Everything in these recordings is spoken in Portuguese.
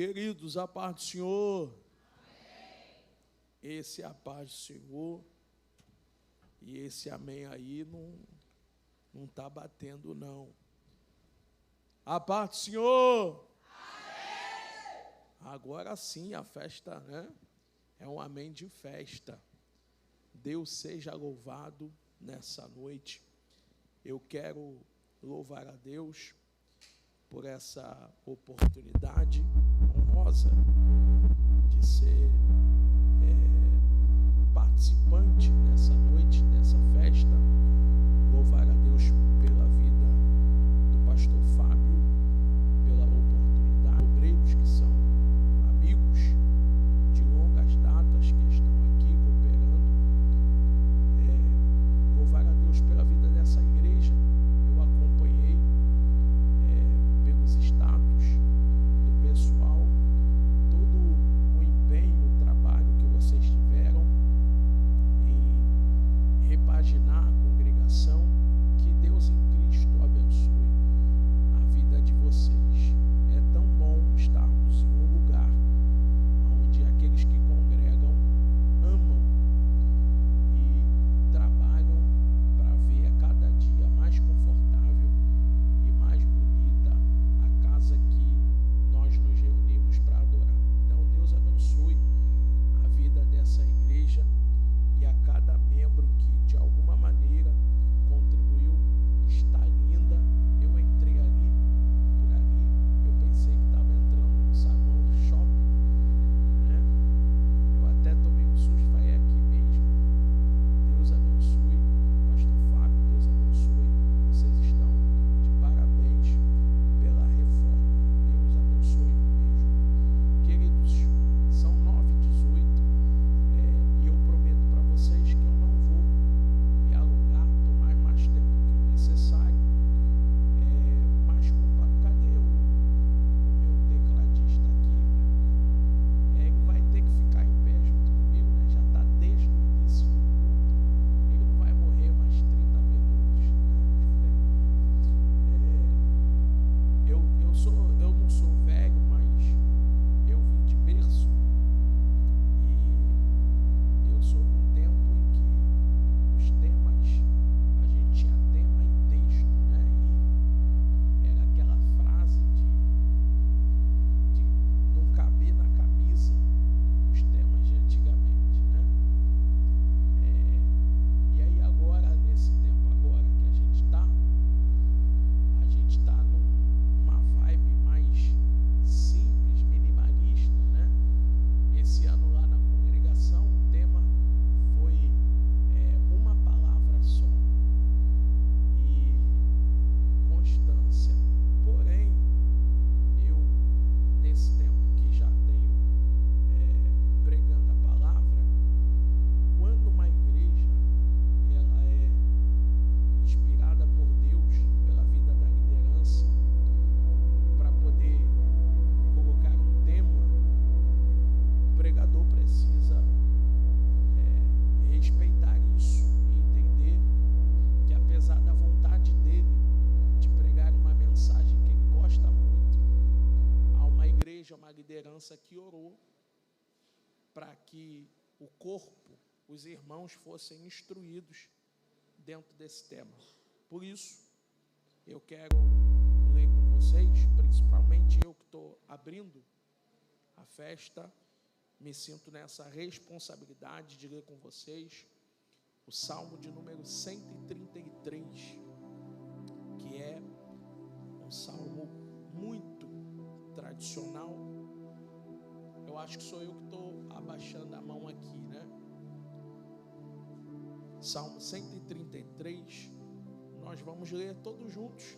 Queridos, a paz do Senhor. Amém. Esse é a paz do Senhor. E esse amém aí não está batendo, não. A paz do Senhor. Amém. Agora sim, a festa, né? É um amém de festa. Deus seja louvado nessa noite. Eu quero louvar a Deus por essa oportunidade honrosa de ser participante nessa noite, nessa festa. Louvar a Deus pela vida do pastor Fábio, pela oportunidade, obreiros que são amigos de longas datas que estão aqui cooperando. Louvar a Deus pela vida dessa igreja. Eu acompanhei pelos status do pessoal todo o empenho, o trabalho que vocês tiveram em repaginar a congregação. Que Deus em Cristo abençoe a vida de vocês. É tão bom estarmos em um lugar onde aqueles que congregam amam e trabalham para ver a cada dia mais confortável e mais bonita a casa que nós nos reunimos para adorar. Então Deus abençoe a vida dessa igreja e a cada membro que de alguma maneira contribuiu. Está linda. Eu entrei ali, por ali, eu pensei que estava entrando no saguão do shopping, né? Eu até tomei um susto, falei, é aqui mesmo. Deus abençoe, pastor Fábio, Deus abençoe. Vocês estão de parabéns pela reforma. Deus abençoe mesmo. Queridos, são 9h18 e eu prometo para vocês que eu não vou me alongar, tomar mais tempo que o necessário. Mas cadê o meu tecladista aqui? Ele vai ter que ficar em pé junto comigo, né? Já está desde o início do culto. Ele não vai morrer mais 30 minutos, né? Eu não sou velho, mas eu vim de berço e eu sou num tempo em que os temas, a gente tinha tema e texto, né? E era aquela frase de não caber na camisa, os temas de antigamente, né? E aí agora, nesse tempo agora que a gente está numa vibe mais simples, minimalista, né? Esse ano lá na congregação o tema foi uma palavra só e constância. Porém, eu, nesse tempo que já tenho pregando a palavra, quando uma igreja ela é inspirada por Deus, pela vida da liderança, para poder colocar um tema, o pregador precisa respeitar isso e entender que, apesar da vontade dele de pregar uma mensagem que ele gosta muito, há uma igreja, uma liderança que orou para que o corpo, os irmãos fossem instruídos dentro desse tema. Por isso, eu quero ler com vocês, principalmente eu que estou abrindo a festa, me sinto nessa responsabilidade de ler com vocês o Salmo de número 133, que é um salmo muito tradicional. Eu acho que sou eu que estou abaixando a mão aqui, né? Salmo 133, nós vamos ler todos juntos,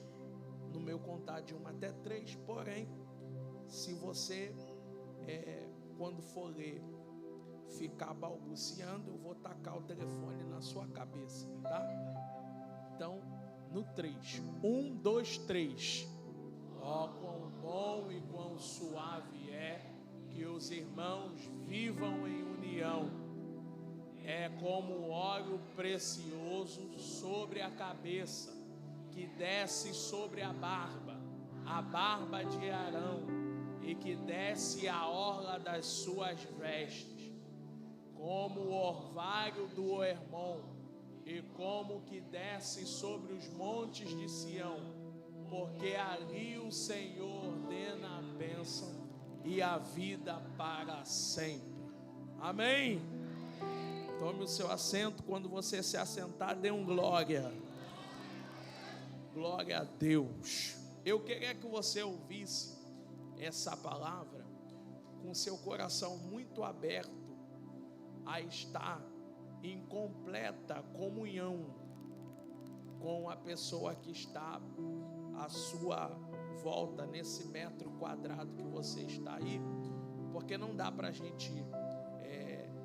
no meu contar de 1 até 3, porém, se você, quando for ler, ficar balbuciando, eu vou tacar o telefone na sua cabeça, tá? Então, no 3, 1, 2, 3. Ó, quão bom e quão suave é que os irmãos vivam em união. É como o óleo precioso sobre a cabeça, que desce sobre a barba de Arão, e que desce a orla das suas vestes, como o orvalho do Hermon, e como que desce sobre os montes de Sião, porque ali o Senhor ordena a bênção e a vida para sempre. Amém? Tome o seu assento. Quando você se assentar, dê um glória. Glória a Deus. Eu queria que você ouvisse essa palavra com seu coração muito aberto a estar em completa comunhão com a pessoa que está à sua volta, nesse metro quadrado que você está aí, porque não dá para a gente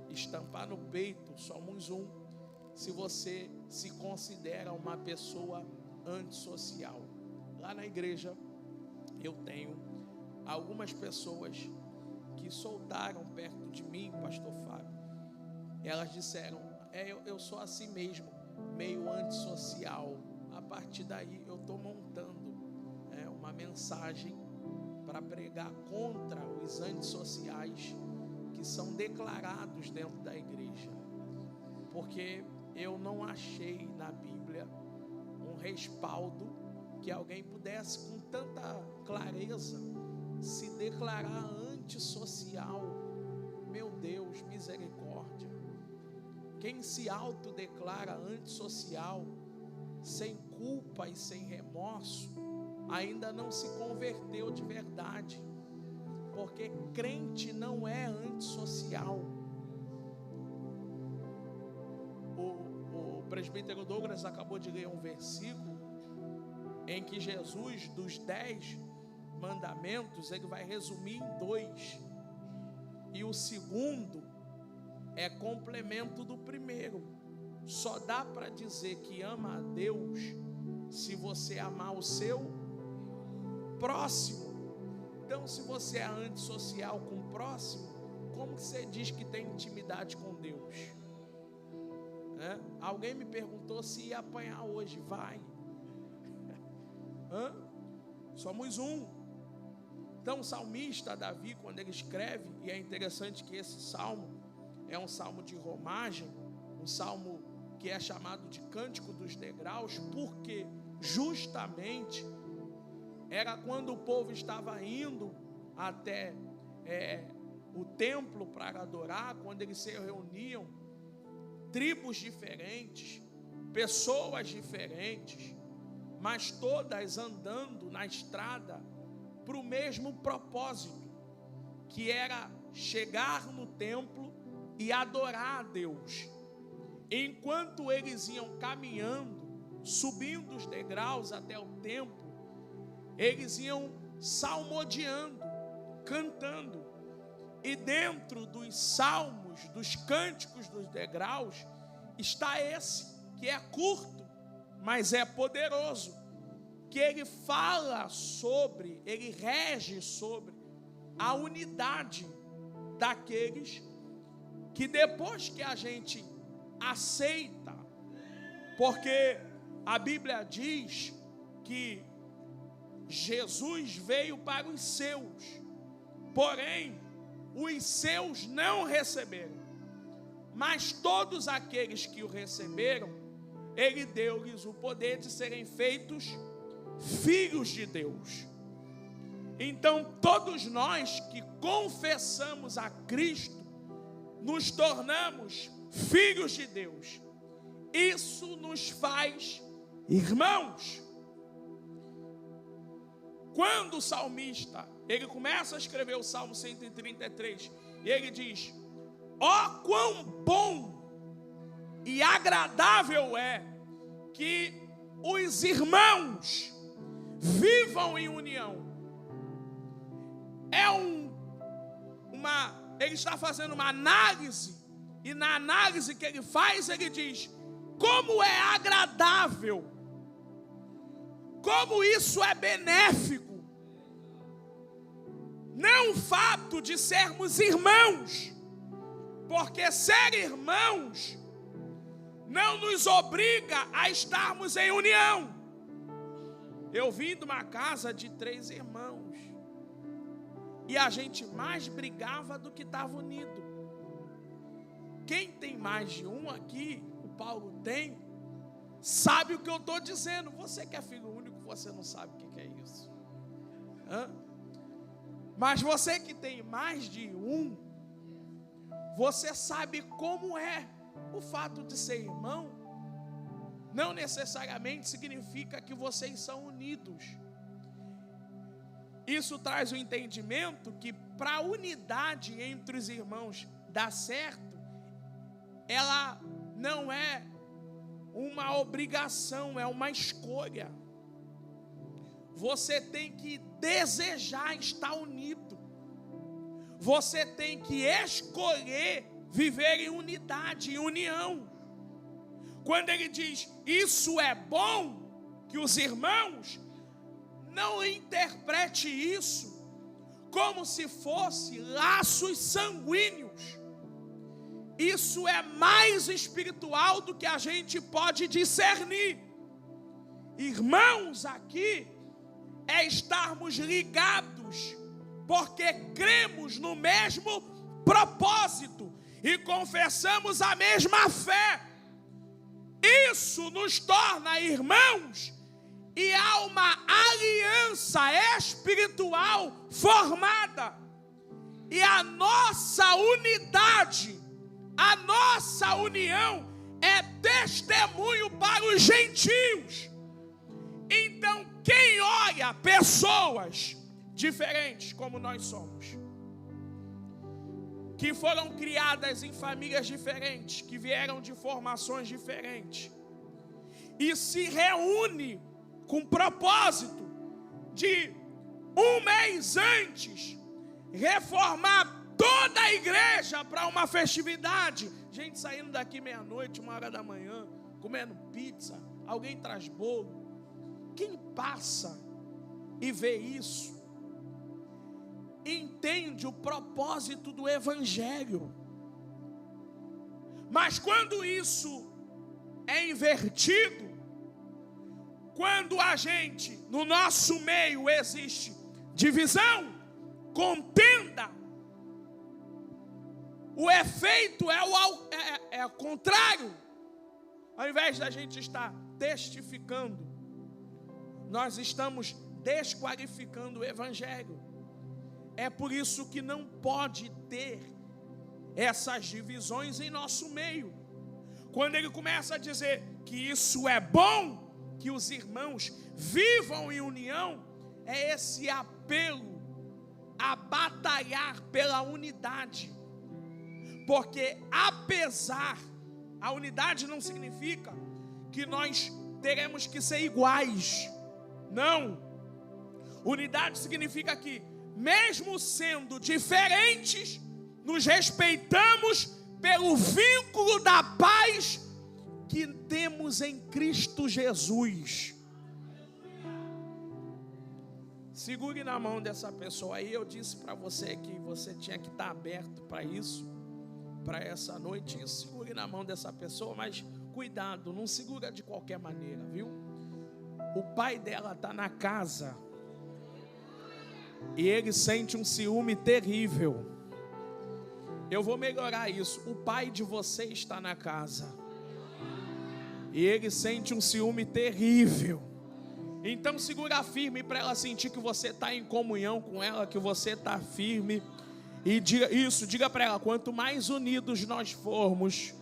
estampar no peito, somos um, se você se considera uma pessoa antissocial. Lá na igreja eu tenho algumas pessoas que soltaram perto de mim, pastor Fábio. Elas disseram, eu sou assim mesmo, meio antissocial. A partir daí eu estou montando uma mensagem para pregar contra os antissociais que são declarados dentro da igreja, porque eu não achei na Bíblia um respaldo que alguém pudesse com tanta clareza se declarar antissocial. Meu Deus, misericórdia. Quem se autodeclara antissocial, sem culpa e sem remorso, ainda não se converteu de verdade, porque crente não é antissocial. O presbítero Douglas acabou de ler um versículo em que Jesus, dos 10 mandamentos, ele vai resumir em 2, e o segundo é complemento do primeiro. Só dá para dizer que ama a Deus se você amar o seu próximo. Então, se você é antissocial com o próximo, como que você diz que tem intimidade com Deus? Alguém me perguntou se ia apanhar hoje. Vai. Somos um. Então o salmista Davi, quando ele escreve, e é interessante que esse salmo é um salmo de romagem, um salmo que é chamado de Cântico dos Degraus, porque justamente era quando o povo estava indo até o templo para adorar, quando eles se reuniam, tribos diferentes, pessoas diferentes, mas todas andando na estrada para o mesmo propósito, que era chegar no templo e adorar a Deus. Enquanto eles iam caminhando, subindo os degraus até o templo, eles iam salmodiando, cantando. E dentro dos salmos, dos cânticos dos degraus, está esse, que é curto, mas é poderoso, que ele fala sobre, ele rege sobre a unidade daqueles que depois que a gente aceita, porque a Bíblia diz que Jesus veio para os seus, porém os seus não receberam, mas todos aqueles que o receberam, ele deu-lhes o poder de serem feitos filhos de Deus. Então todos nós que confessamos a Cristo, nos tornamos filhos de Deus. Isso nos faz irmãos. Quando o salmista, ele começa a escrever o Salmo 133, e ele diz: ó, quão bom e agradável é que os irmãos vivam em união. Ele está fazendo uma análise, e na análise que ele faz, ele diz: como é agradável, como isso é benéfico, não o fato de sermos irmãos, porque ser irmãos não nos obriga a estarmos em união. Eu vim de uma casa de 3 irmãos, e a gente mais brigava do que estava unido. Quem tem mais de um aqui, o Paulo tem, sabe o que eu estou dizendo. Você que é filho único, você não sabe o que é isso. Mas você que tem mais de um, você sabe como é. O fato de ser irmão não necessariamente significa que vocês são unidos. Isso traz o entendimento que para a unidade entre os irmãos dar certo, ela não é uma obrigação, é uma escolha. Você tem que desejar estar unido. Você tem que escolher viver em unidade, em união. Quando ele diz, isso é bom, que os irmãos, não interprete isso como se fosse laços sanguíneos. Isso é mais espiritual do que a gente pode discernir. Irmãos, aqui é estarmos ligados, porque cremos no mesmo propósito e confessamos a mesma fé. Isso nos torna irmãos e há uma aliança espiritual formada. E a nossa unidade, a nossa união é testemunho para os gentios. Então, quem olha pessoas diferentes como nós somos, que foram criadas em famílias diferentes, que vieram de formações diferentes, e se reúne com propósito de um mês antes reformar toda a igreja para uma festividade, gente saindo daqui meia-noite, 1h, comendo pizza, alguém traz bolo. Quem passa e vê isso entende o propósito do evangelho. Mas quando isso é invertido, quando a gente, no nosso meio existe divisão, contenda, o efeito é o contrário. Ao invés da gente estar testificando, nós estamos desqualificando o evangelho. É por isso que não pode ter essas divisões em nosso meio. Quando ele começa a dizer que isso é bom, que os irmãos vivam em união, é esse apelo a batalhar pela unidade. Porque apesar, a unidade não significa que nós teremos que ser iguais. Não. Unidade significa que, mesmo sendo diferentes, nos respeitamos pelo vínculo da paz que temos em Cristo Jesus. Segure na mão dessa pessoa aí. Eu disse para você que você tinha que estar aberto para isso, para essa noite. Segure na mão dessa pessoa, mas cuidado, não segura de qualquer maneira, viu? O pai dela está na casa e ele sente um ciúme terrível. Eu vou melhorar isso. O pai de você está na casa e ele sente um ciúme terrível. Então segura firme para ela sentir que você está em comunhão com ela, que você está firme. E diga para ela, quanto mais unidos nós formos,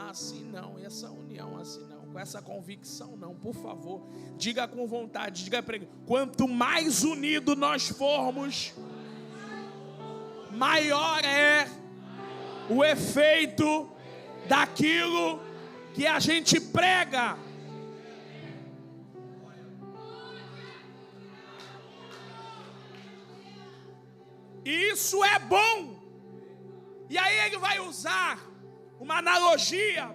assim não, essa união assim não, com essa convicção não, por favor, diga com vontade, diga para ele, quanto mais unido nós formos, maior é o efeito daquilo que a gente prega. Isso é bom. E aí ele vai usar uma analogia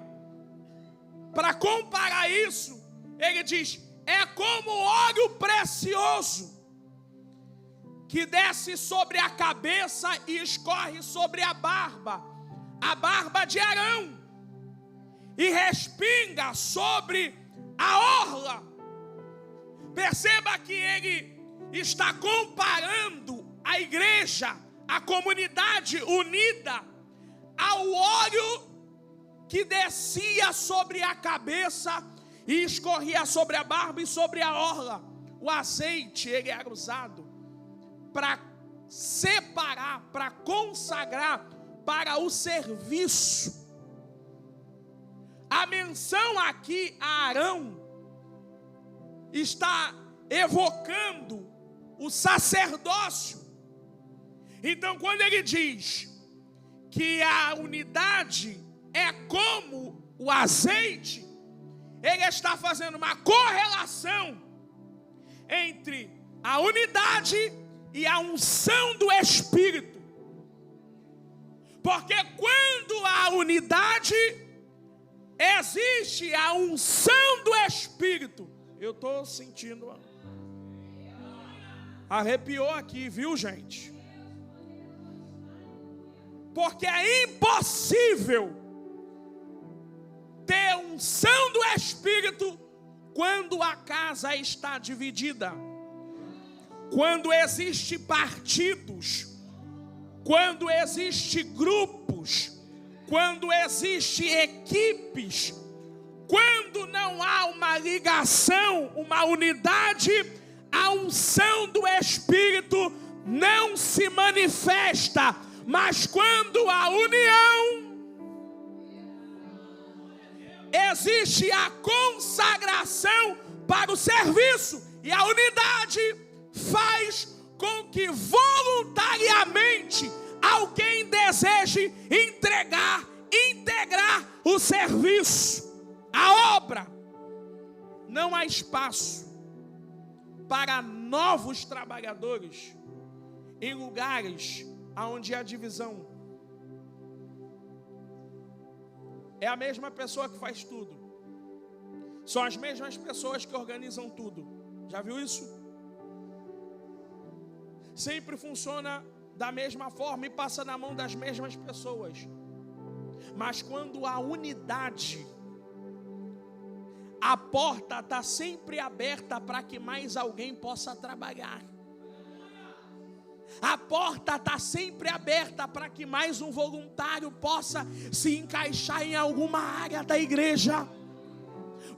para comparar isso. Ele diz, é como óleo precioso que desce sobre a cabeça e escorre sobre a barba de Arão, e respinga sobre a orla. Perceba que ele está comparando a igreja, a comunidade unida, ao óleo que descia sobre a cabeça e escorria sobre a barba e sobre a orla. O azeite, ele era usado para separar, para consagrar para o serviço. A menção aqui a Arão está evocando o sacerdócio. Então, quando ele diz que a unidade é como o azeite, ele está fazendo uma correlação entre a unidade e a unção do Espírito. Porque quando há unidade, existe a unção do Espírito. Eu estou sentindo. Arrepiou aqui, viu, gente? Porque é impossível ter unção do Espírito quando a casa está dividida. Quando existe partidos, quando existe grupos, quando existe equipes, quando não há uma ligação, uma unidade, a unção do Espírito não se manifesta. Mas quando há união, existe a consagração para o serviço. E a unidade faz com que voluntariamente alguém deseje integrar o serviço, a obra. Não há espaço para novos trabalhadores em lugares onde há divisão. É a mesma pessoa que faz tudo. São as mesmas pessoas que organizam tudo. Já viu isso? Sempre funciona da mesma forma e passa na mão das mesmas pessoas. Mas quando há unidade, a porta está sempre aberta para que mais alguém possa trabalhar. A porta está sempre aberta para que mais um voluntário possa se encaixar em alguma área da igreja.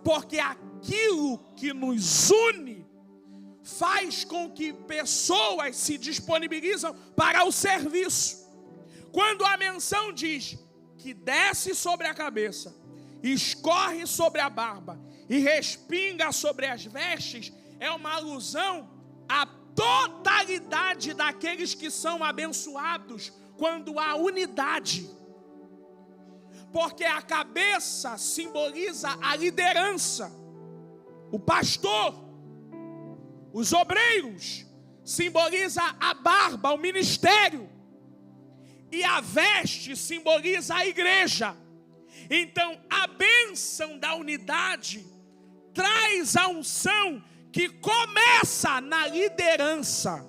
Porque aquilo que nos une faz com que pessoas se disponibilizam para o serviço. Quando a menção diz que desce sobre a cabeça, escorre sobre a barba e respinga sobre as vestes, é uma alusão à totalidade daqueles que são abençoados quando há unidade. Porque a cabeça simboliza a liderança, o pastor, os obreiros, simboliza a barba, o ministério, e a veste simboliza a igreja. Então a bênção da unidade traz a unção que começa na liderança,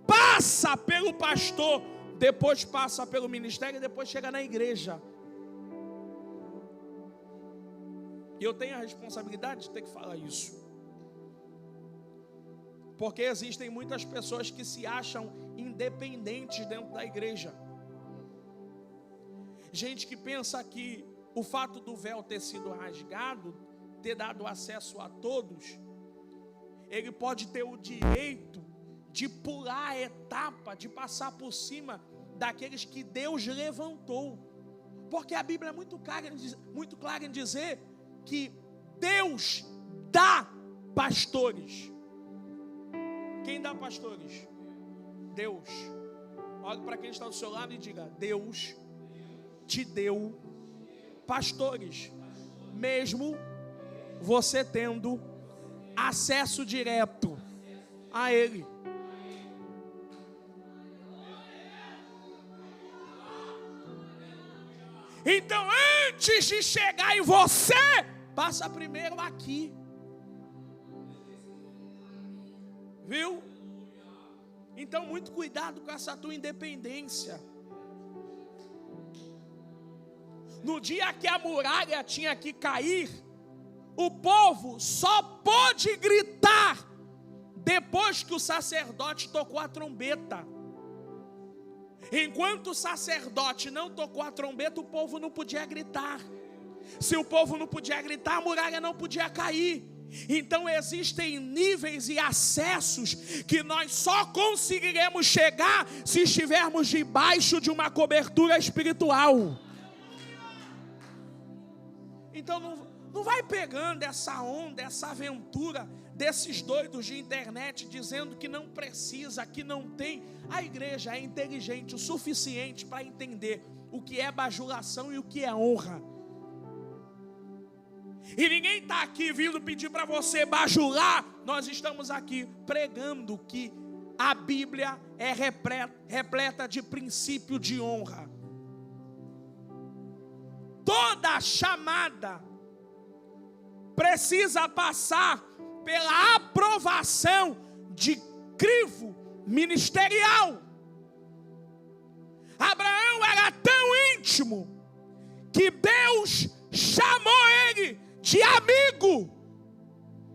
passa pelo pastor, depois passa pelo ministério e depois chega na igreja. E eu tenho a responsabilidade de ter que falar isso, porque existem muitas pessoas que se acham independentes dentro da igreja. Gente que pensa que o fato do véu ter sido rasgado, ter dado acesso a todos, ele pode ter o direito de pular a etapa, de passar por cima daqueles que Deus levantou. Porque a Bíblia é muito clara em dizer que Deus dá pastores. Quem dá pastores? Deus. Olhe para quem está do seu lado e diga: Deus te deu pastores, mesmo você tendo acesso direto a Ele. Então, antes de chegar em você, passa primeiro aqui. Viu? Então, muito cuidado com essa tua independência. No dia que a muralha tinha que cair, o povo só pôde gritar depois que o sacerdote tocou a trombeta. Enquanto o sacerdote não tocou a trombeta, o povo não podia gritar. Se o povo não podia gritar, a muralha não podia cair. Então existem níveis e acessos que nós só conseguiremos chegar se estivermos debaixo de uma cobertura espiritual. Então não vai pegando essa onda, essa aventura desses doidos de internet dizendo que não precisa, que não tem. A igreja é inteligente o suficiente para entender o que é bajulação e o que é honra. E ninguém está aqui vindo pedir para você bajular. Nós estamos aqui pregando que a Bíblia é repleta de princípio de honra. Toda chamada precisa passar pela aprovação de crivo ministerial. Abraão era tão íntimo que Deus chamou ele de amigo.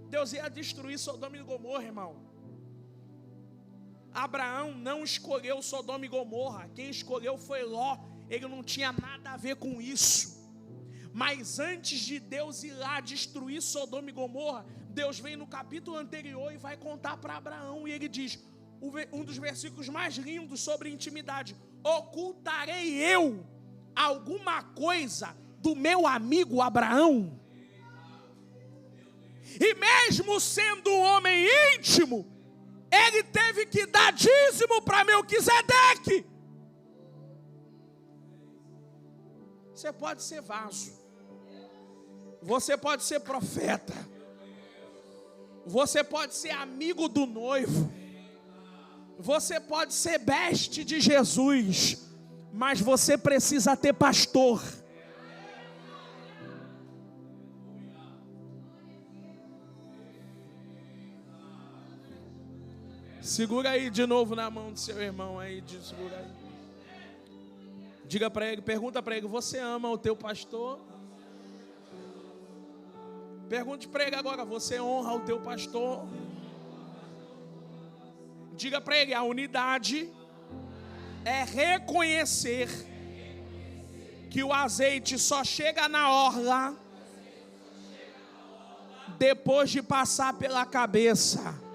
Deus ia destruir Sodoma e Gomorra, irmão. Abraão não escolheu Sodoma e Gomorra. Quem escolheu foi Ló. Ele não tinha nada a ver com isso. Mas antes de Deus ir lá destruir Sodoma e Gomorra, Deus vem no capítulo anterior e vai contar para Abraão. E ele diz, um dos versículos mais lindos sobre intimidade: ocultarei eu alguma coisa do meu amigo Abraão? E mesmo sendo um homem íntimo, ele teve que dar dízimo para Melquisedeque. Você pode ser vaso, você pode ser profeta, você pode ser amigo do noivo, você pode ser beste de Jesus, mas você precisa ter pastor. Segura aí de novo na mão do seu irmão aí, segura aí. Diga para ele, pergunta para ele: você ama o teu pastor? Pergunte para ele agora: você honra o teu pastor? Diga para ele: a unidade é reconhecer que o azeite só chega na orla depois de passar pela cabeça.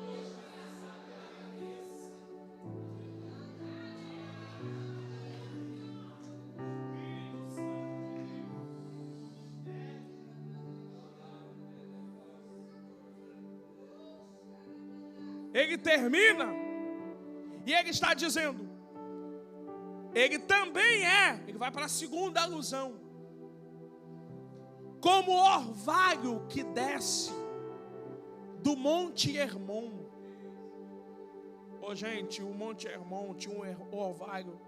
Ele termina e ele está dizendo, ele também ele vai para a segunda alusão, como o orvalho que desce do Monte Hermon. Gente, o Monte Hermon tinha um orvalho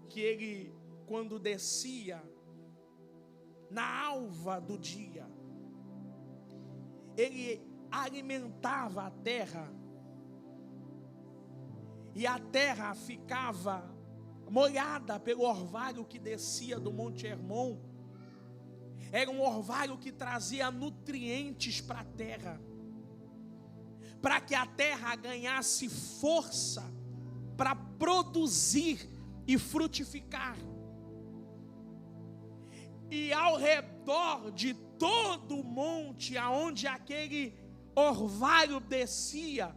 que ele, quando descia na alva do dia, ele alimentava a terra, e a terra ficava molhada pelo orvalho que descia do Monte Hermon. Era um orvalho que trazia nutrientes para a terra, para que a terra ganhasse força para produzir e frutificar. E ao redor de todo o monte aonde aquele orvalho descia,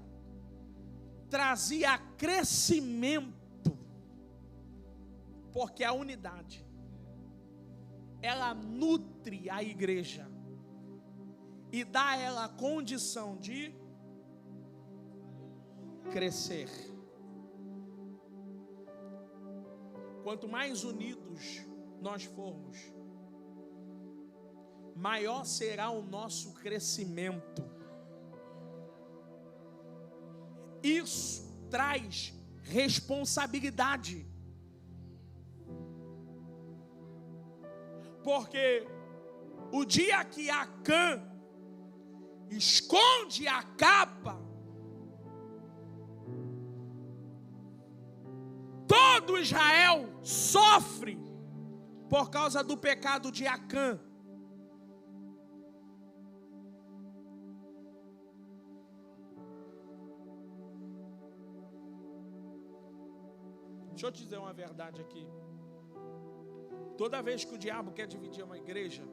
trazia crescimento, porque a unidade, ela nutre a igreja e dá a ela a condição de crescer. Quanto mais unidos nós formos, maior será o nosso crescimento. Isso traz responsabilidade, porque o dia que Acã esconde a capa, todo Israel sofre por causa do pecado de Acã. Deixa eu te dizer uma verdade aqui. Toda vez que o diabo quer dividir uma igreja,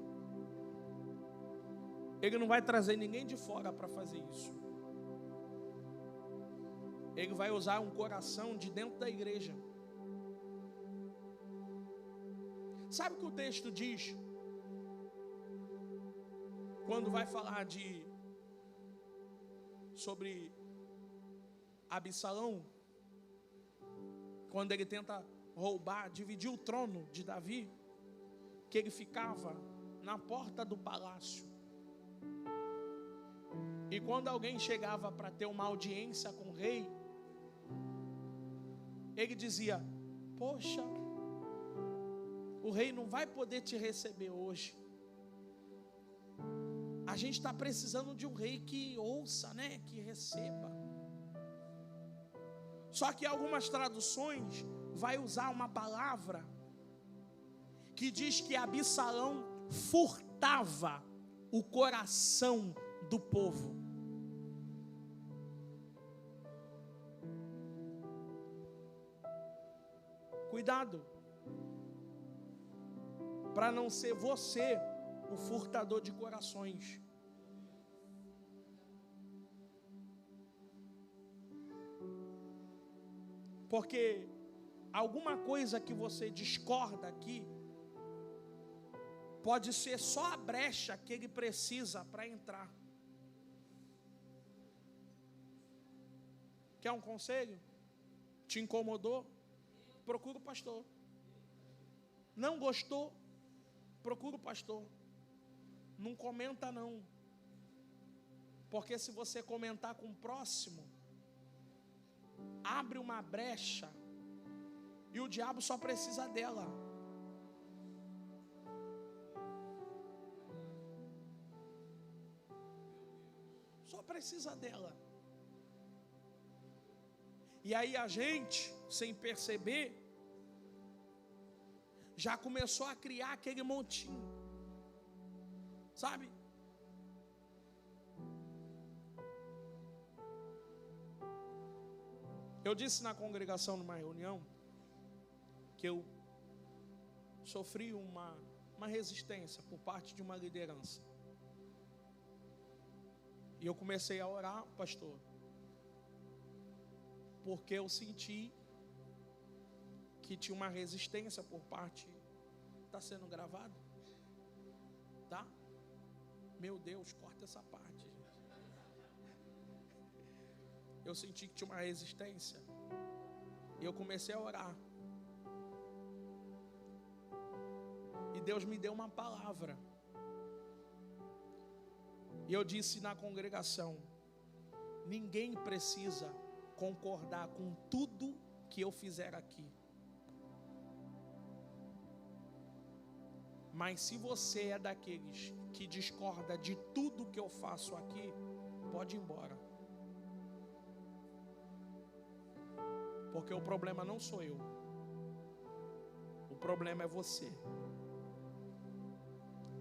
ele não vai trazer ninguém de fora para fazer isso. Ele vai usar um coração de dentro da igreja. Sabe o que o texto diz? Quando vai falar sobre Absalão, quando ele tenta roubar, dividir o trono de Davi, que ele ficava na porta do palácio. E quando alguém chegava para ter uma audiência com o rei, ele dizia: poxa, o rei não vai poder te receber hoje. A gente está precisando de um rei que ouça, né? Que receba. Só que algumas traduções vai usar uma palavra que diz que Absalão furtava o coração do povo. Cuidado, para não ser você o furtador de corações. Porque alguma coisa que você discorda aqui pode ser só a brecha que ele precisa para entrar. Quer um conselho? Te incomodou? Procura o pastor. Não gostou? Procura o pastor. Não comenta não. Porque se você comentar com o próximo, abre uma brecha e o diabo só precisa dela. Só precisa dela. E aí a gente, sem perceber, já começou a criar aquele montinho, sabe? Eu disse na congregação, numa reunião, que eu sofri uma resistência por parte de uma liderança. E eu comecei a orar, pastor, porque eu senti que tinha uma resistência por parte. Está sendo gravado? Tá? Meu Deus, corta essa parte, gente. Eu senti que tinha uma resistência. E eu comecei a orar. E Deus me deu uma palavra. E eu disse na congregação: ninguém precisa concordar com tudo que eu fizer aqui. Mas se você é daqueles que discorda de tudo que eu faço aqui, pode ir embora. Porque o problema não sou eu. O problema é você.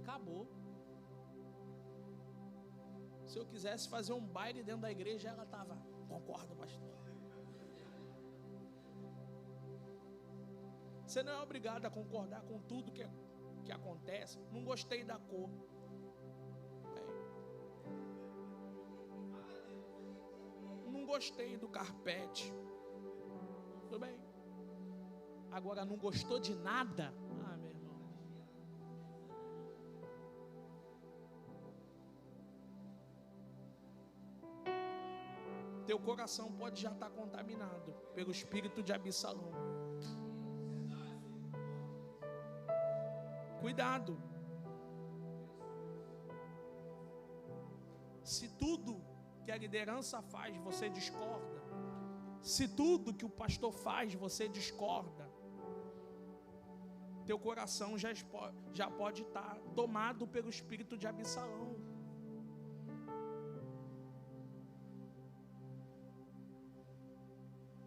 Acabou. Se eu quisesse fazer um baile dentro da igreja, ela estava: concordo, pastor. Você não é obrigado a concordar com tudo que acontece. Não gostei da cor. Não gostei do carpete. Tudo bem. Agora não gostou de nada? Ah, meu irmão. Teu coração pode já estar contaminado pelo espírito de Absalão. Cuidado. Se tudo que a liderança faz você discorda, se tudo que o pastor faz você discorda, teu coração já pode estar tomado pelo espírito de Absalão.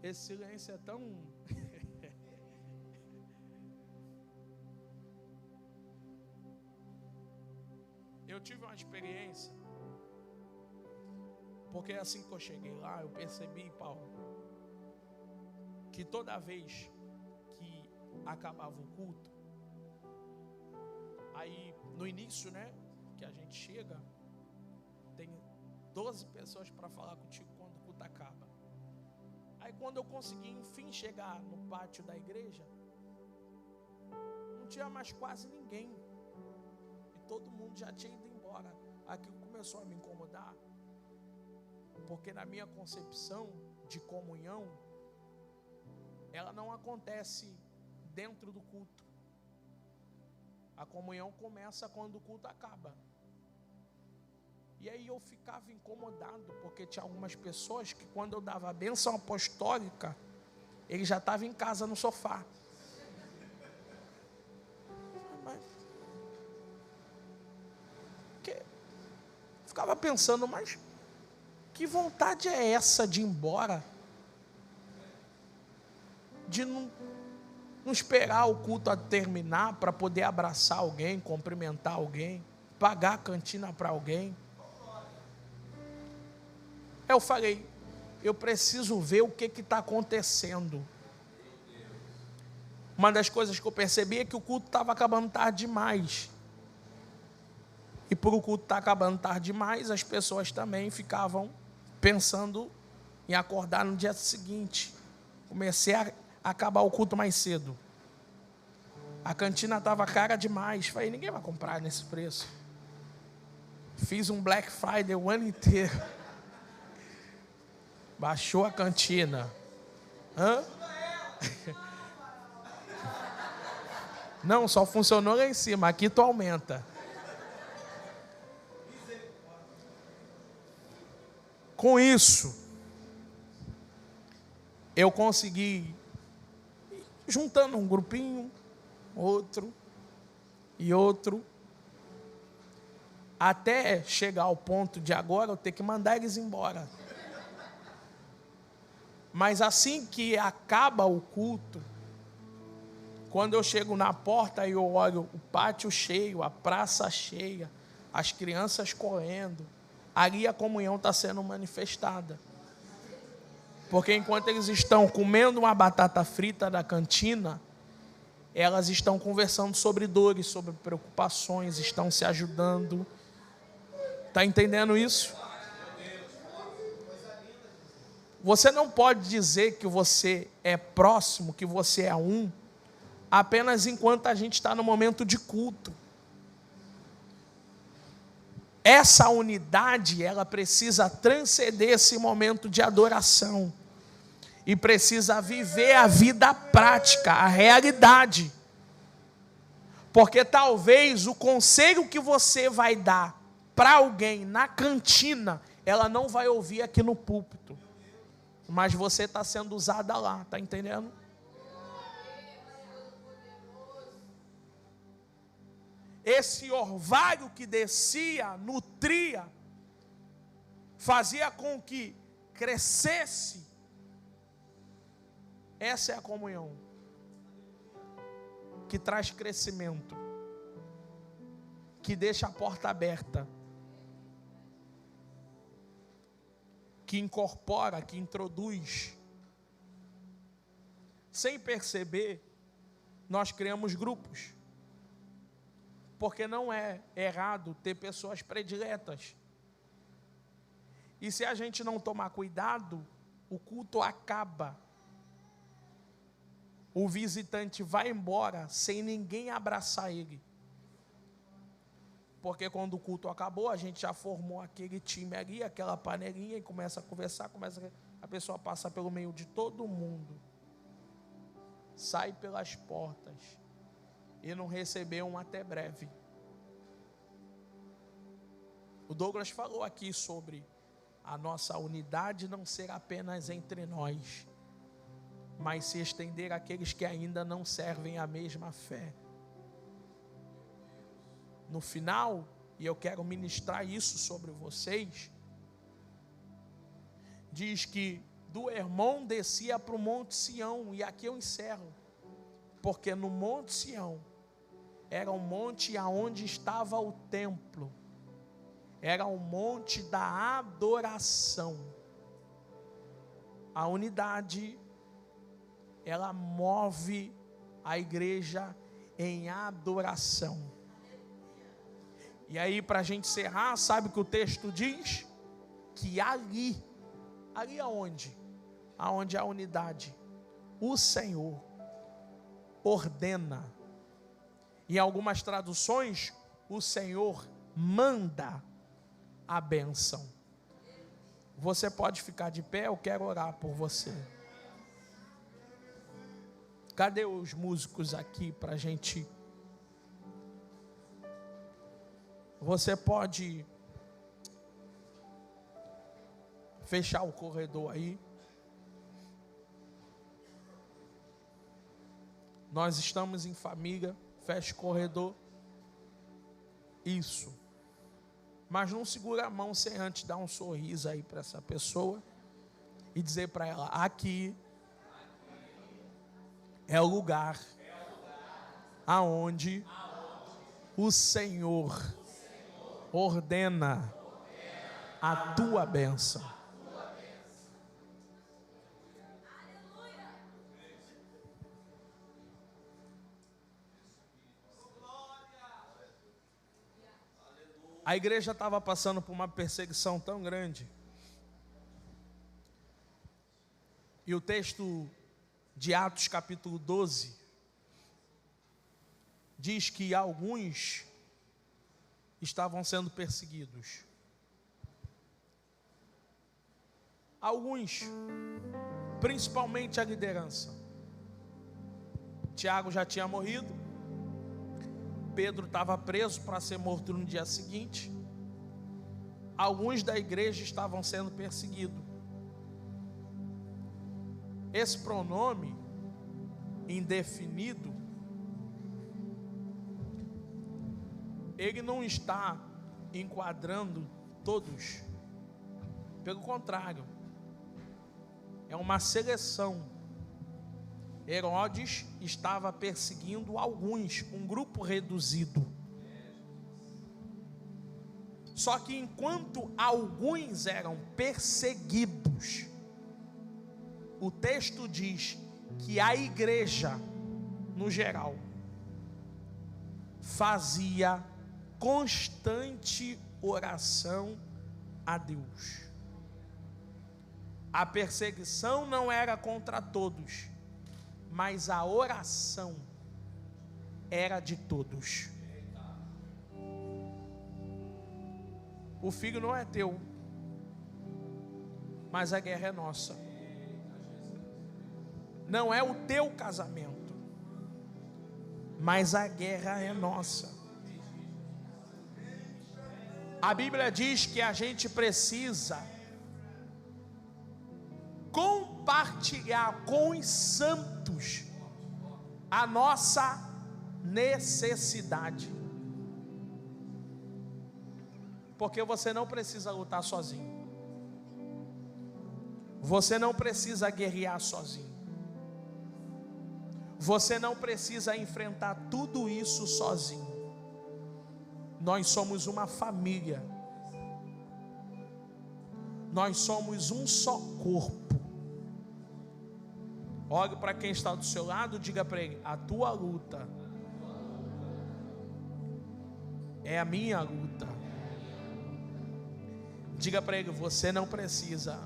Esse silêncio é tão... Eu tive uma experiência, porque assim que eu cheguei lá, eu percebi, Paulo, que toda vez acabava o culto, aí no início, né, que a gente chega, tem 12 pessoas para falar contigo quando o culto acaba. Aí quando eu consegui enfim chegar no pátio da igreja, não tinha mais quase ninguém, e todo mundo já tinha ido embora. Aquilo começou a me incomodar, porque na minha concepção de comunhão, ela não acontece dentro do culto. A comunhão começa quando o culto acaba. E aí eu ficava incomodado, porque tinha algumas pessoas que quando eu dava a bênção apostólica, ele já estava em casa no sofá. Mas, ficava pensando, mas que vontade é essa de ir embora? De não esperar o culto a terminar para poder abraçar alguém, cumprimentar alguém, pagar a cantina para alguém. Eu falei, eu preciso ver o que está acontecendo. Uma das coisas que eu percebi é que o culto estava acabando tarde demais. E por o culto estar acabando tarde demais, as pessoas também ficavam pensando em acordar no dia seguinte. Comecei a acabar o culto mais cedo. A cantina estava cara demais. Falei, ninguém vai comprar nesse preço. Fiz um Black Friday o ano inteiro. Baixou a cantina. Hã? Não, só funcionou lá em cima. Aqui tu aumenta. Com isso, eu consegui, juntando um grupinho, outro e outro, até chegar ao ponto de agora eu ter que mandar eles embora. Mas assim que acaba o culto, quando eu chego na porta e eu olho o pátio cheio, a praça cheia, as crianças correndo, ali a comunhão está sendo manifestada. Porque enquanto eles estão comendo uma batata frita da cantina, elas estão conversando sobre dores, sobre preocupações, estão se ajudando. Está entendendo isso? Você não pode dizer que você é próximo, que você é um, apenas enquanto a gente está no momento de culto. Essa unidade, ela precisa transcender esse momento de adoração. E precisa viver a vida prática, a realidade. Porque talvez o conselho que você vai dar para alguém na cantina, ela não vai ouvir aqui no púlpito. Mas você está sendo usada lá, está entendendo? Esse orvalho que descia, nutria, fazia com que crescesse. Essa é a comunhão que traz crescimento, que deixa a porta aberta, que incorpora, que introduz. Sem perceber, nós criamos grupos. Porque não é errado ter pessoas prediletas. E se a gente não tomar cuidado, o culto acaba. O visitante vai embora sem ninguém abraçar ele. Porque quando o culto acabou, a gente já formou aquele time ali, aquela panelinha, e começa a conversar, a pessoa passa pelo meio de todo mundo. Sai pelas portas. E não recebeu um até breve. O Douglas falou aqui sobre a nossa unidade não ser apenas entre nós, mas se estender àqueles que ainda não servem a mesma fé. No final, e eu quero ministrar isso sobre vocês, diz que do Hermon descia para o Monte Sião, e aqui eu encerro, porque no Monte Sião era um monte aonde estava o templo, era um monte da adoração. A unidade, ela move a igreja em adoração. E aí, para a gente encerrar, sabe o que o texto diz? Que ali aonde? Aonde há unidade, o Senhor ordena. Em algumas traduções, o Senhor manda a bênção. Você pode ficar de pé, eu quero orar por você. Cadê os músicos aqui para a gente? Você pode fechar o corredor aí. Nós estamos em família. Feche o corredor. Isso. Mas não segura a mão sem antes dar um sorriso aí para essa pessoa e dizer para ela: aqui é o lugar aonde o Senhor ordena a tua bênção. A igreja estava passando por uma perseguição tão grande. E o texto de Atos capítulo 12 diz que alguns estavam sendo perseguidos. Alguns, principalmente a liderança. Tiago já tinha morrido. Pedro estava preso para ser morto no dia seguinte. Alguns da igreja estavam sendo perseguidos. Esse pronome indefinido, ele não está enquadrando todos. Pelo contrário, é uma seleção. Herodes estava perseguindo alguns, um grupo reduzido. Só que enquanto alguns eram perseguidos, o texto diz que a igreja, no geral, fazia constante oração a Deus. A perseguição não era contra todos, mas a oração era de todos. O filho não é teu, mas a guerra é nossa. Não é o teu casamento, mas a guerra é nossa. A Bíblia diz que a gente precisa compartilhar com os santos a nossa necessidade, porque você não precisa lutar sozinho, você não precisa guerrear sozinho, você não precisa enfrentar tudo isso sozinho. Nós somos uma família, nós somos um só corpo. Olhe para quem está do seu lado, diga para ele: a tua luta é a minha luta. Diga para ele: você não precisa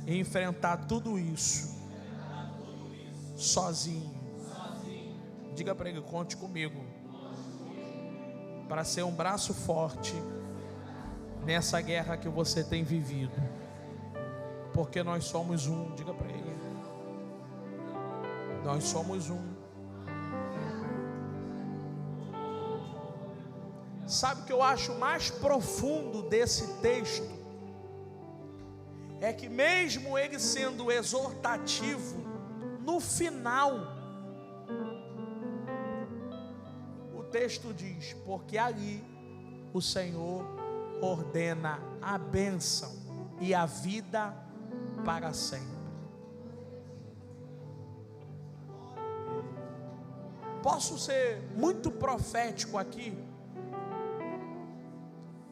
enfrentar tudo isso sozinho. Diga para ele: conte comigo para ser um braço forte nessa guerra que você tem vivido, porque nós somos um. Diga para ele: nós somos um. Sabe o que eu acho mais profundo desse texto? É que mesmo ele sendo exortativo, no final o texto diz: porque ali o Senhor ordena a bênção e a vida para sempre. Posso ser muito profético aqui?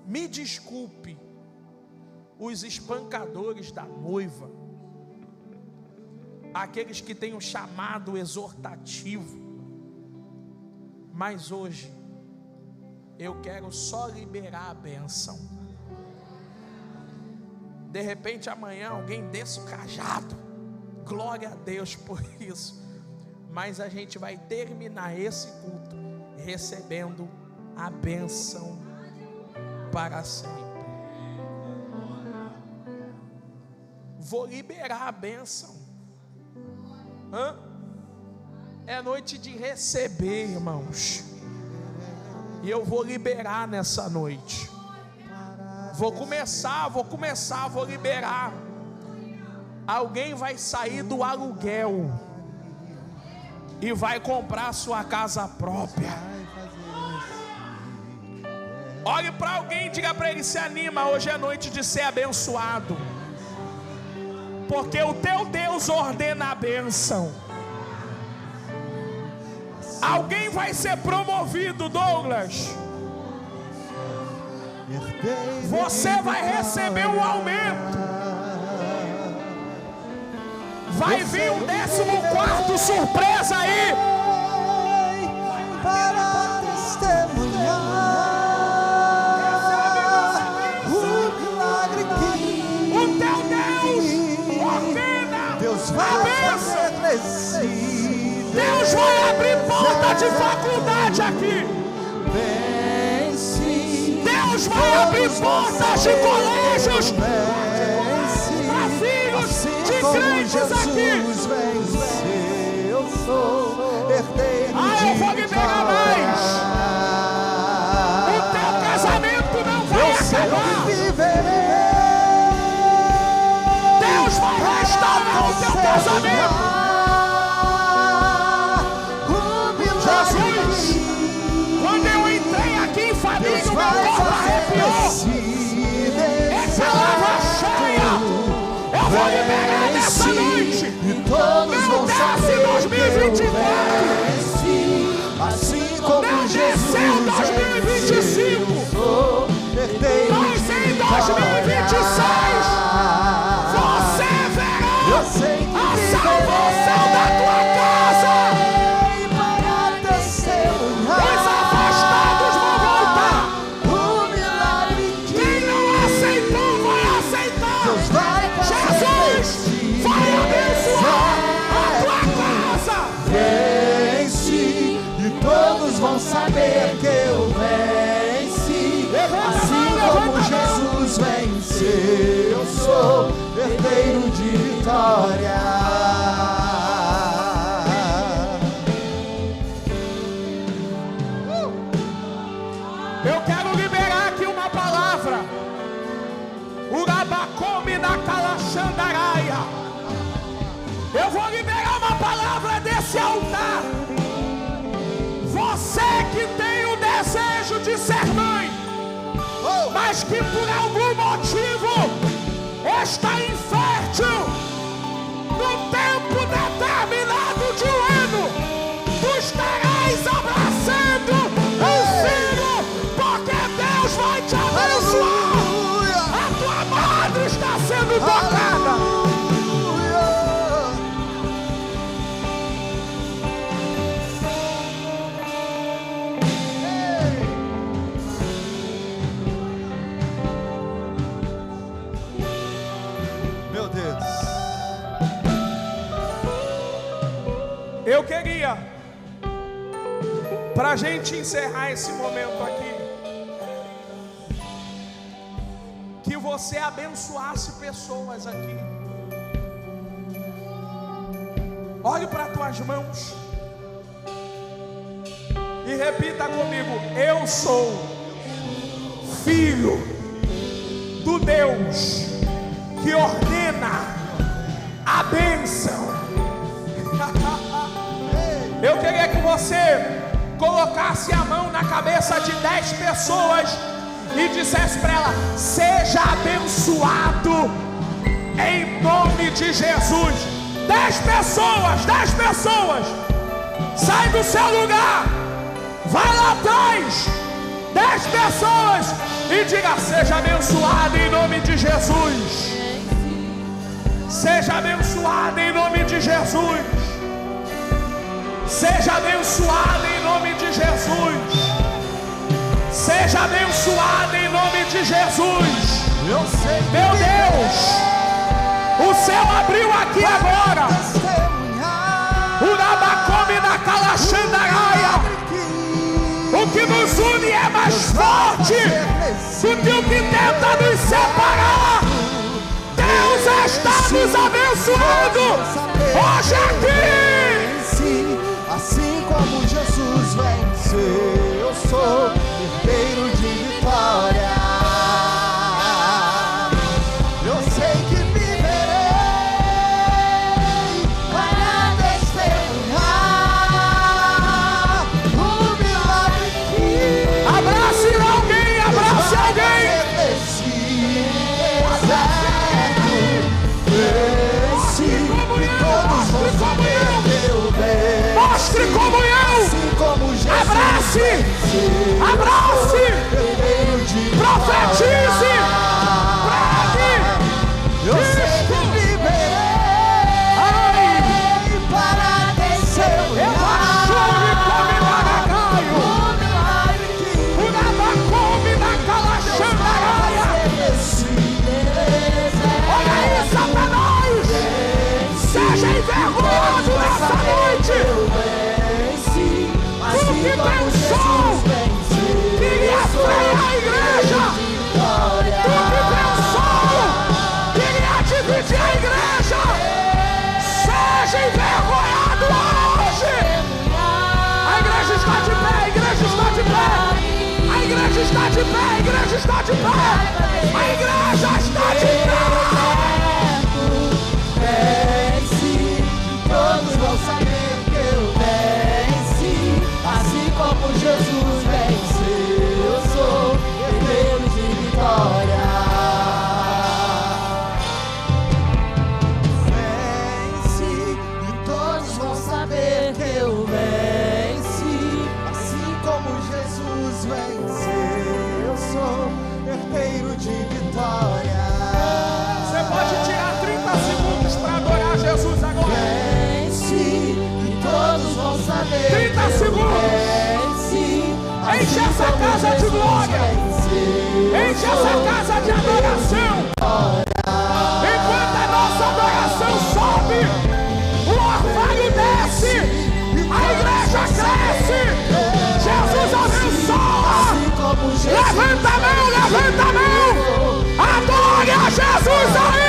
Me desculpe os espancadores da noiva, aqueles que têm um chamado exortativo. Mas hoje eu quero só liberar a bênção. De repente amanhã alguém desce o cajado, glória a Deus por isso. Mas a gente vai terminar esse culto recebendo a bênção para sempre. Vou liberar a bênção. É noite de receber, irmãos. E eu vou liberar nessa noite. Vou liberar. Alguém vai sair do aluguel e vai comprar sua casa própria. Olhe para alguém e diga para ele: se anima, hoje é noite de ser abençoado. Porque o teu Deus ordena a bênção. Alguém vai ser promovido, Douglas. Você vai receber um aumento. Vai vir um 14º surpresa aí. Para testemunhar o milagre que o teu Deus ordena a bênção. Deus vai abrir porta de faculdade aqui. Deus vai abrir portas de colégios para filhos de crentes aqui. Eu vou liberar mais. O teu casamento não vai acabar. Deus vai restaurar o teu casamento. Jesus, quando eu entrei aqui em família, o meu corpo arrepiou. É palavra cheia. Eu vou liberar nessa noite. Meu Deus, em 2024, assim como desceu 2025, nós em 2026, você verá a salvação da tua casa. Os afastados vão voltar. Quem não aceitou vai aceitar. Jesus vai abençoar a tua casa. Vence e todos vão saber que eu venci. Assim como Jesus venceu, eu sou herdeiro de vitória. Eu quero liberar aqui uma palavra. Urabacome na Calachandaraia. Eu vou liberar uma palavra desse altar. Você que tem o desejo de ser mãe, mas que por algum motivo está infértil, no tempo determinado de um ano, tu estarás abraçando um filho, porque Deus vai te abençoar. A tua madre está sendo tocada. Meu Deus. Eu queria, para a gente encerrar esse momento aqui, que você abençoasse pessoas aqui. Olhe para as tuas mãos e repita comigo: eu sou filho do Deus que ordena a bênção. Eu queria que você colocasse a mão na cabeça de 10 pessoas e dissesse para ela: seja abençoado em nome de Jesus. 10 pessoas, 10 pessoas. Sai do seu lugar, vai lá atrás. 10 pessoas e diga: seja abençoado em nome de Jesus. Seja abençoado em nome de de Jesus. Seja abençoado em nome de Jesus. Seja abençoado em nome de Jesus. Meu Deus, o céu abriu aqui agora. O Rabacome na Calaxandaraia. O que nos une é mais forte do que o que tenta nos separar. Deus está nos abençoando hoje aqui. Assim como Jesus venceu, eu sou herdeiro de vitória. Eu sei que viverei para testemunhar o milagre que abrace alguém, abrace alguém. Mostre comunhão. Abrace. Abrace. Profetize. Pregue. Eu sei que viverei para testemunhar o Rabacome na Calaxandaraia. Olha aí, Satanás. Seja envergonhado nessa noite. Tu que pensou que ia frear a igreja. Tu que pensou que ia dividir a igreja. Seja envergonhado hoje. A igreja está de pé, a igreja está de pé. A igreja está de pé, a igreja está de pé. A igreja está de pé. Todos vão saber que eu venci, assim como Jesus venceu, eu sou herdeiro de vitória. Venci, e todos vão saber que eu venci, assim como Jesus venceu, eu sou herdeiro de vitória. Você pode tirar 30 segundos para adorar Jesus agora. Todos vão saber 30 segundos. Enche essa casa de glória. Enche essa casa de adoração. Enquanto a nossa adoração sobe, o orvalho desce, a igreja cresce. Jesus abençoa. Levanta a mão, levanta a mão. Adore a Jesus aí.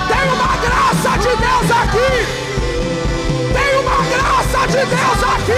Tem uma graça de Deus aqui. Tem uma graça de Deus aqui.